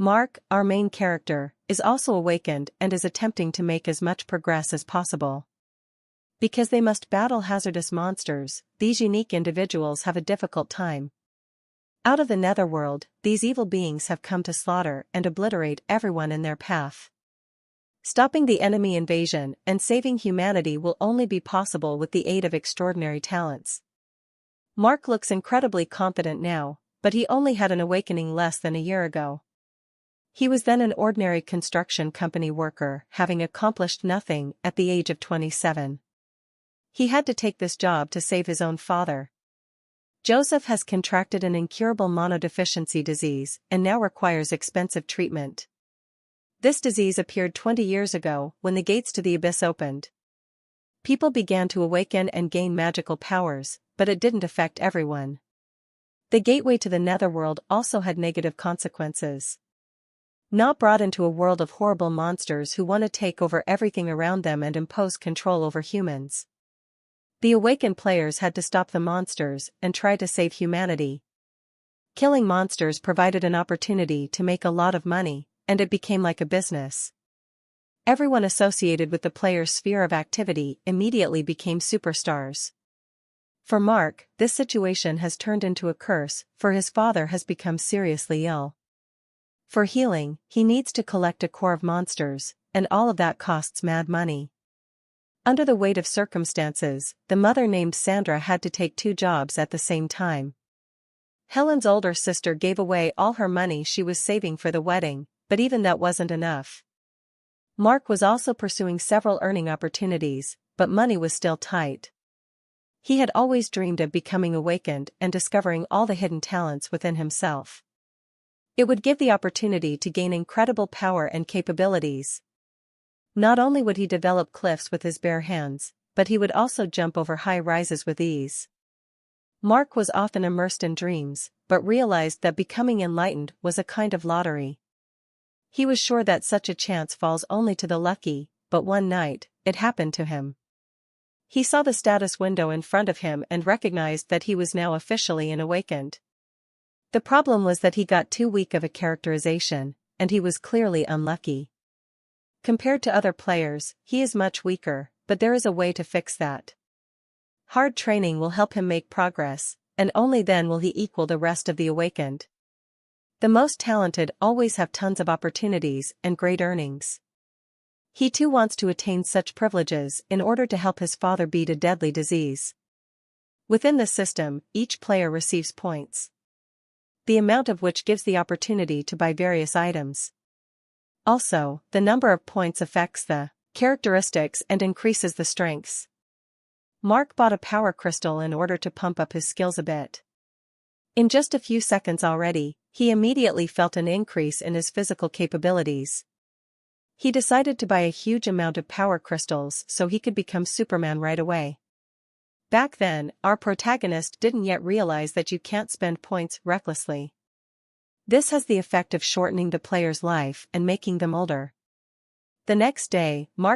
Mark, our main character, is also awakened and is attempting to make as much progress as possible. Because they must battle hazardous monsters, these unique individuals have a difficult time. Out of the netherworld, these evil beings have come to slaughter and obliterate everyone in their path. Stopping the enemy invasion and saving humanity will only be possible with the aid of extraordinary talents. Mark looks incredibly confident now, but he only had an awakening less than a year ago. He was then an ordinary construction company worker, having accomplished nothing at the age of 27. He had to take this job to save his own father. Joseph has contracted an incurable monodeficiency disease and now requires expensive treatment. This disease appeared 20 years ago when the gates to the abyss opened. People began to awaken and gain magical powers, but it didn't affect everyone. The gateway to the netherworld also had negative consequences. Not brought into a world of horrible monsters who want to take over everything around them and impose control over humans. The awakened players had to stop the monsters and try to save humanity. Killing monsters provided an opportunity to make a lot of money, and it became like a business. Everyone associated with the player's sphere of activity immediately became superstars. For Mark, this situation has turned into a curse, for his father has become seriously ill. For healing, he needs to collect a core of monsters, and all of that costs mad money. Under the weight of circumstances, the mother named Sandra had to take 2 jobs at the same time. Helen's older sister gave away all her money she was saving for the wedding, but even that wasn't enough. Mark was also pursuing several earning opportunities, but money was still tight. He had always dreamed of becoming awakened and discovering all the hidden talents within himself. It would give the opportunity to gain incredible power and capabilities. Not only would he develop cliffs with his bare hands, but he would also jump over high rises with ease. Mark was often immersed in dreams, but realized that becoming enlightened was a kind of lottery. He was sure that such a chance falls only to the lucky, but one night, it happened to him. He saw the status window in front of him and recognized that he was now officially an awakened. The problem was that he got too weak of a characterization, and he was clearly unlucky. Compared to other players, he is much weaker, but there is a way to fix that. Hard training will help him make progress, and only then will he equal the rest of the awakened. The most talented always have tons of opportunities and great earnings. He too wants to attain such privileges in order to help his father beat a deadly disease. Within the system, each player receives points, the amount of which gives the opportunity to buy various items. Also, the number of points affects the characteristics and increases the strengths. Mark bought a power crystal in order to pump up his skills a bit. In just a few seconds already, he immediately felt an increase in his physical capabilities. He decided to buy a huge amount of power crystals so he could become Superman right away. Back then, our protagonist didn't yet realize that you can't spend points recklessly. This has the effect of shortening the player's life and making them older. The next day, Mark